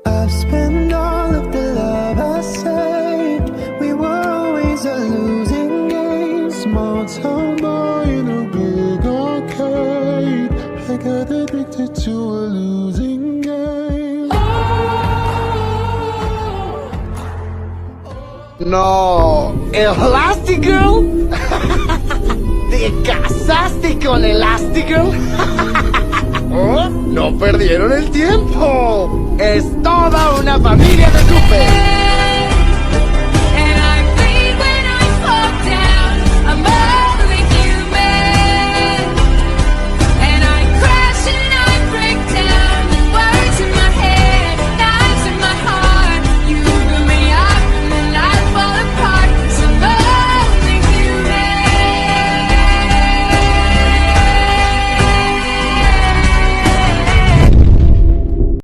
I've spent all of the love I saved. We were always a losing game. Small town boy in a big arcade. I got addicted to a losing game. No, Elastigirl. ¿Te casaste con Elastigirl? Oh, no perdieron el tiempo. Es toda una familia de super.